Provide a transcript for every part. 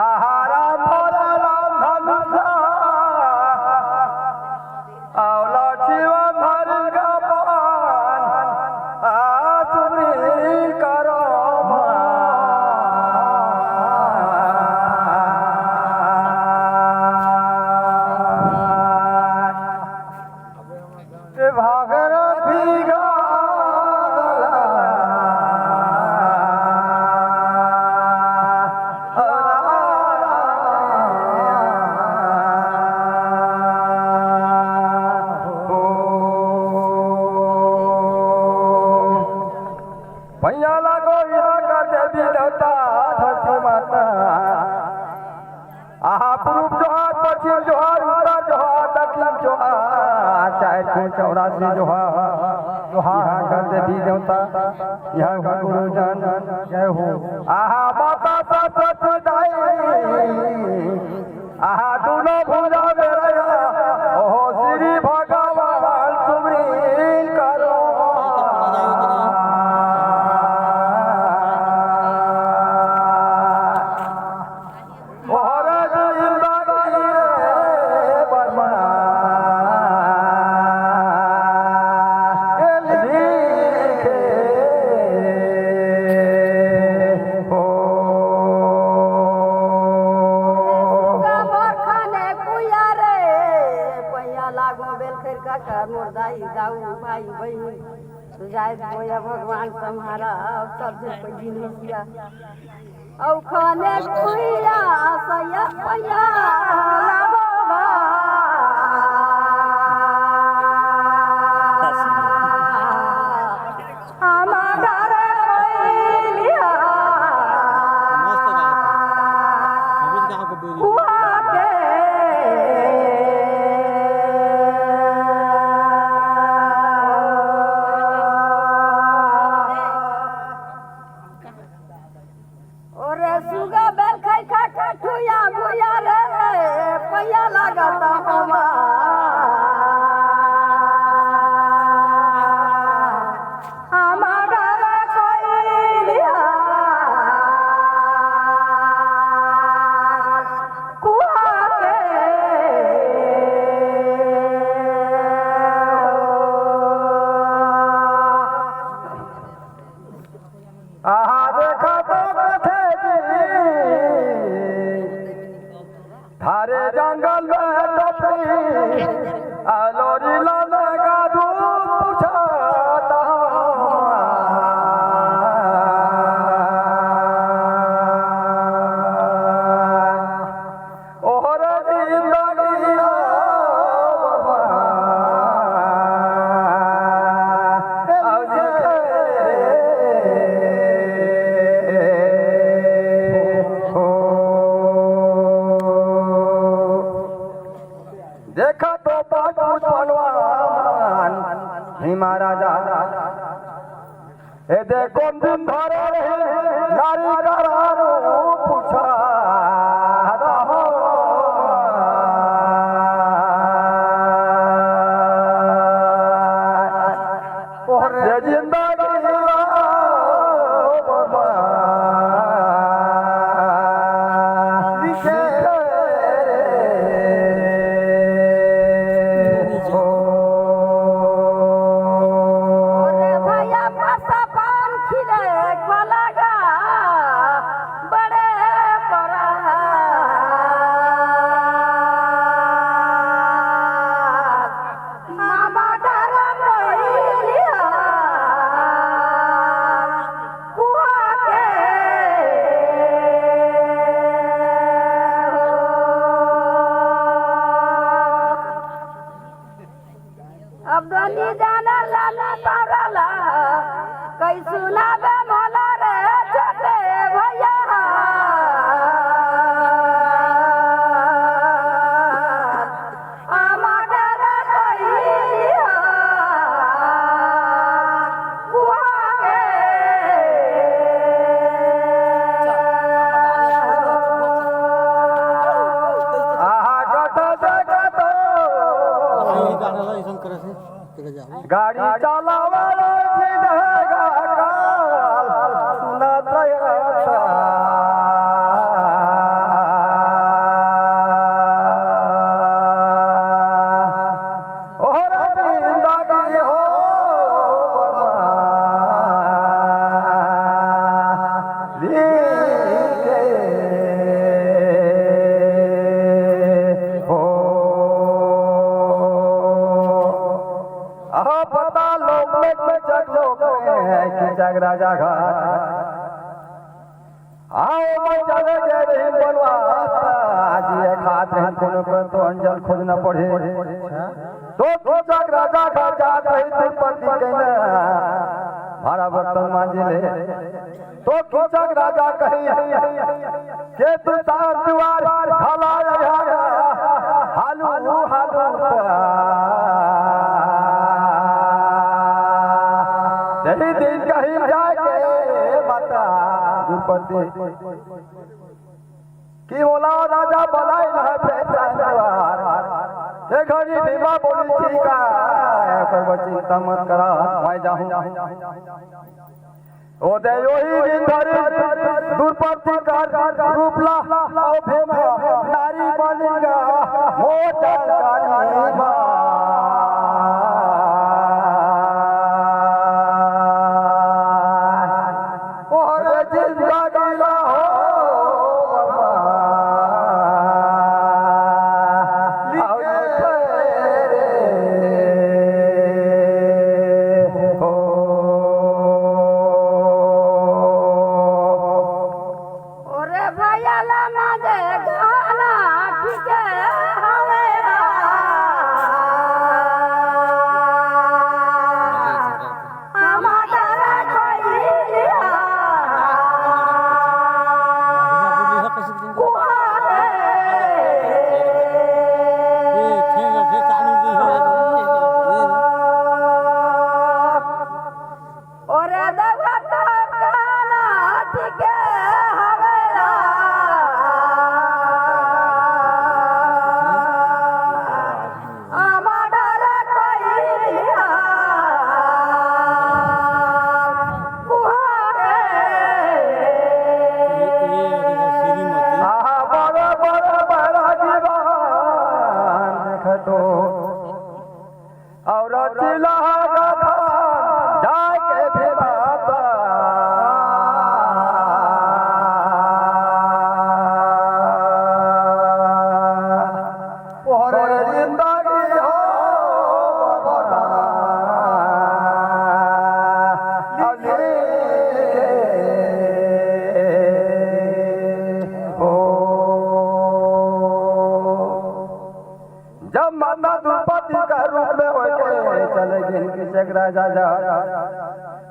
आहारा भोला राम धनुषा आवला जीवन धर गपान आसुरी करो भागरथी गा भैया लागो यहाँ कर देवी देवता धरती माता आहा पूर्व जोहार पश्चिम जोहार उत्तर जोहार दक्षिण जोहार चाहे 84 जोहार कर देवी देवता यहाँ गुरुजन जय हो आहा माता सरस्वती दाई आहा दोनों भुजा मेरा ओहो श्री भगवान सुमरीन करो भाई बहन सुजाय बोया भगवान तुम्हारा सब दिन औ खाने कुइया सया पया धारे जंगल में टपरी आलोरी लगा धूप छाता ओहर जिंदगी देखा तो पाटपुर पहलवान हिमा राजा ए देखो दिन धरे नारी करारो पूछा रहो ओरे जिंदगी जाना लाला पारला कई सुना बे मोला रे छोटे भैया गाड़ी चलावा सुना आओ मैं चले गए रही बनवास आज ये खात रहे कोनो पर तो अंजल खोजना पड़े तो चक राजा का जात रही तू पति कहना भाड़ा बर्तन मांझले तो चक राजा कही के तू तार दुआर खाला हालू हालू यही दिन कहीं जाके बता दुपति की बोला राजा बलाई है पेशानवार ये घड़ी बीमा बोली ठीक है पर चिंता मत करा मैं जाऊं ओ दे योही दिन धरी दुर्पति कर रूपला ओ भीमा नारी बनेगा मोटा काली मां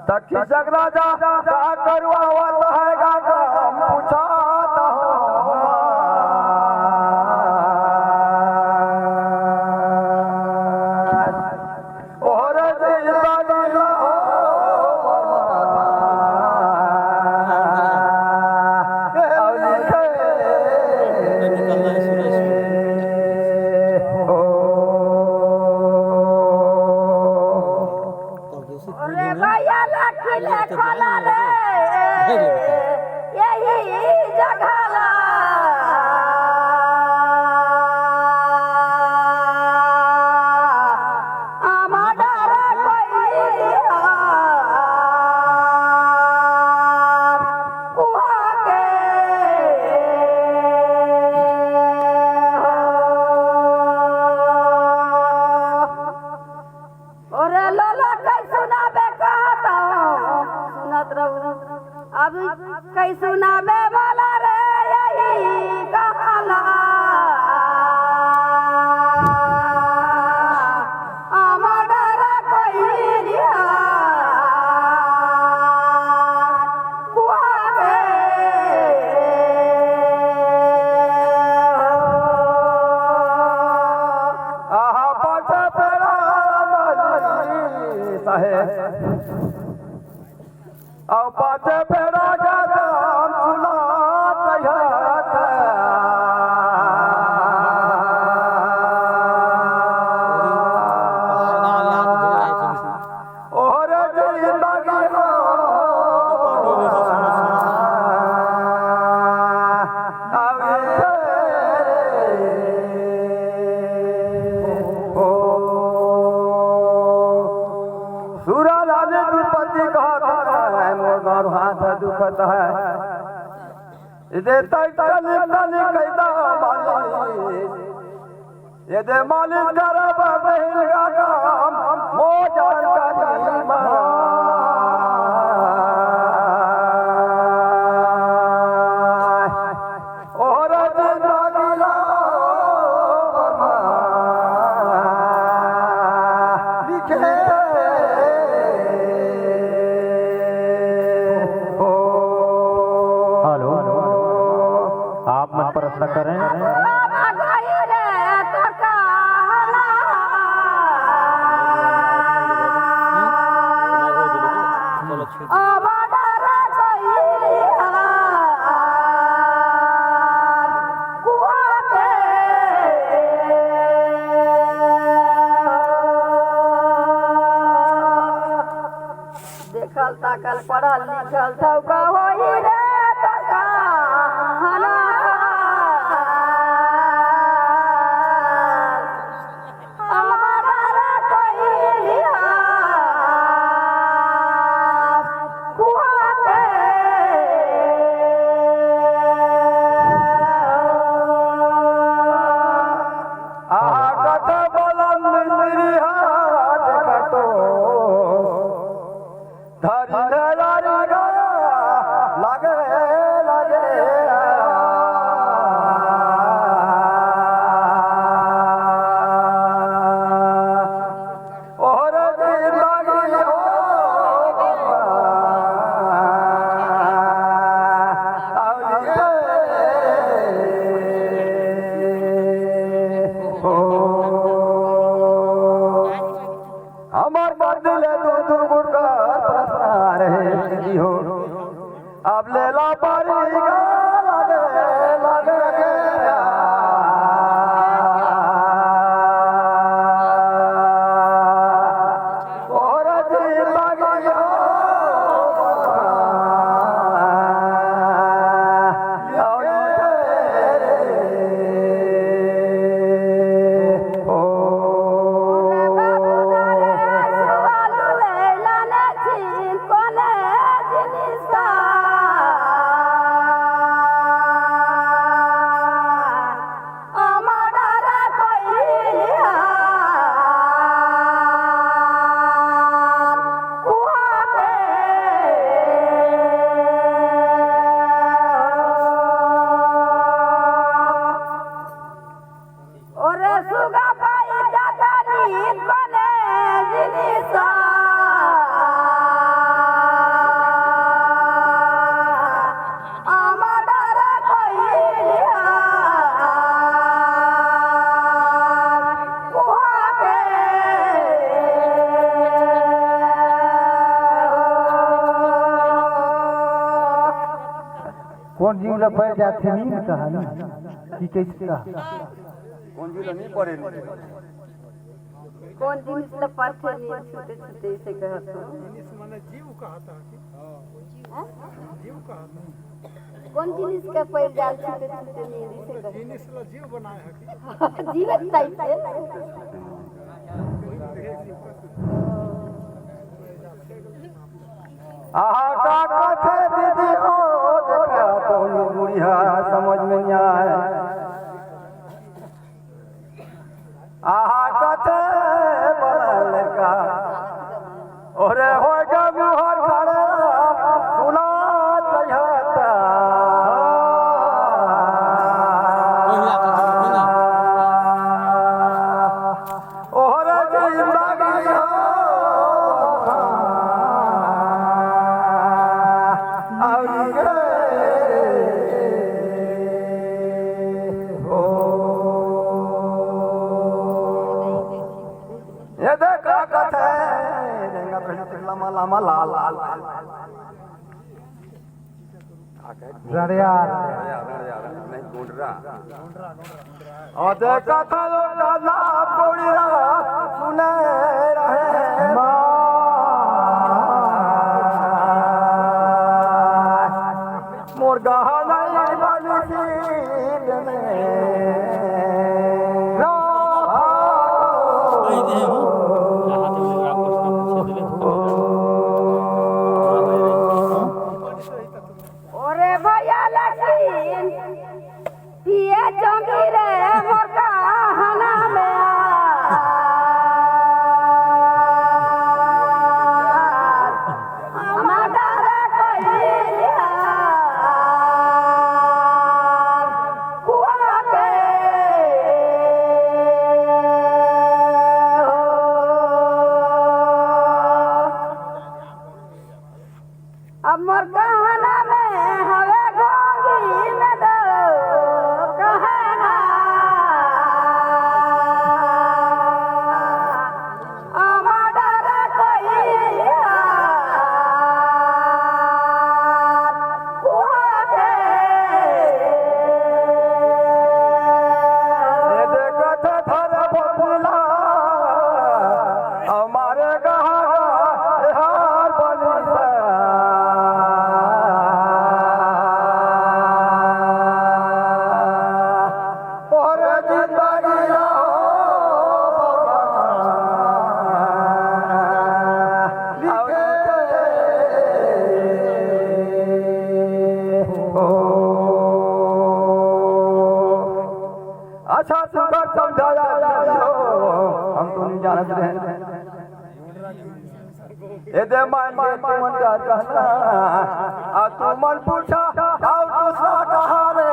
तकी जग राजा का करवाता है काम पूछाता और जिंदगी अब कई सुना में बोला रे यही कहाला अमर कोई रिया कुआरे आहा पाछा पेड़ा मली साहेब और पाछे पेड़ा का दाम सुना और जिंदगी सूरा राजे दुपति कहता है मोर हाथ दुखता है इधे तक कली कैदा मालिक ये दे मालिक करा बहिल का काम मो जानकारी बाबा गई रे तो कहला अमडर कइलिया कुआ के देखल ताकल पढ़ल लिखल सब होई रे तो कहला अमडर कइलिया कुआ के आहा कथा बोलन मिस्त्री हाथ कटो धरी धरारी गा लगे लगे ओहर जी लगी हो हमार बदले दू गुड़का प्रश्न रहे दीदी हो अब ले ला पारी गा लगे लगे और जी लगी कौन जीव लपट जाते नहीं ना कहानी कि कैसे कहा कौन जी नहीं पड़े कौन जिनिस ल परथे नी छुटे छुटे से कहत हो माने जीव कहता है जीव कहता कौन जिनिस का पैर जाल छुटे छुटे नी से कहत जिनिस ला जीव बनाया है जीवन टाइप से आहा का कथे दीदी हो देखा तो ये बुढ़िया समझ में नहीं आए आहा कथे बनल का ओरे हो गया मुहर खड़ा सुना कहता ओरे जिंदगी ये देखा कथे रेंगा पहला लमा लमा लाल लाल रड़िया नहीं गुंडरा और देखा था लोटा ना कोड़िया सुने रहे मोर गहना बनी सीट में ओरे भैया लकीन पिए जोगी रे मोर कहना में अमडर कइलिया कुआ के अब मोर कहना में हवे गोंगी में दो कहना अच्छा सुकर समझाया हम तो नहीं जानते हैं ए दे मान के तुम का कहना आ तू मन पूछा और दूसरा कहा रे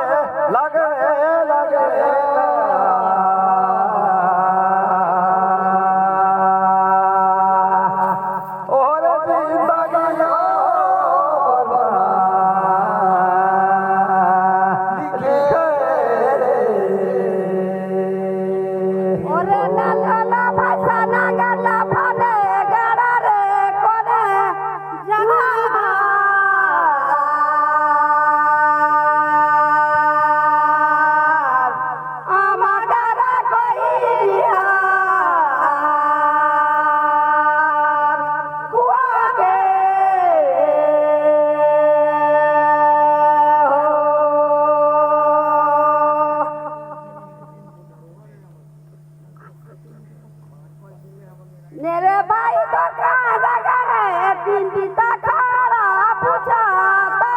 लगे लगे और जिंदगी ओरे ला ला ला भाषा ना गला फाने गड़ा रे कोने जहान आमागरा कोइया कुआगे मेरे भाई तो कहाँ जगह है दिन बीता खड़ा पूछा तो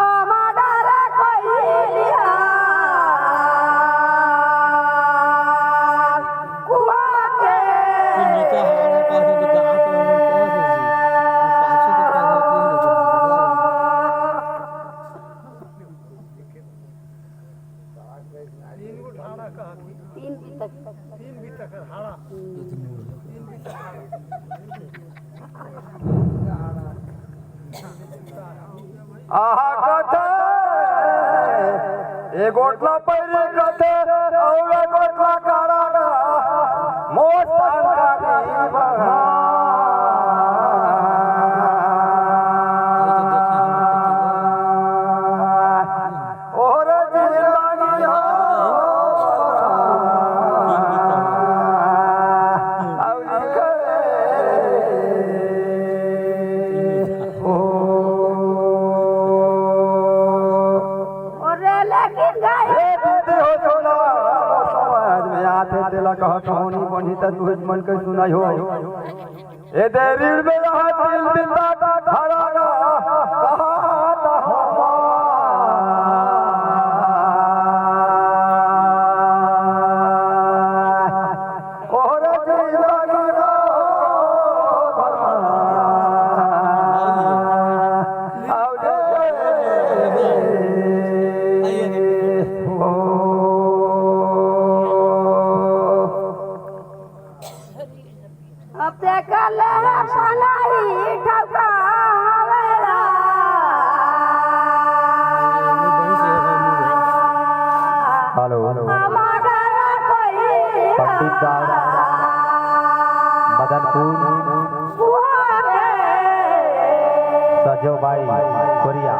ओ माडरा कोई लिया कुआ के नीचे हमारे पास तो कहाँ तो पाछे के पास तीन गो ढाड़ा कहा कि तीन भी तक तीन भी तक हाड़ा आहा कथे ए गोटला पैरी कथे और ए गोटला कारागा मोस्तान का दीवा और जिंदगी हो और लिखे ओरे लेकिन गए तेला कह कहानी बनी त तू मन के सुनाई हो ए दे रीड़ में रहा दिल बिता खड़ा कहता और जिंदगी अब ते कल मनाई ठका हवेला हेलो हमारा कोई पंडित दास मदनपुर कुआ के सजो भाई कोरिया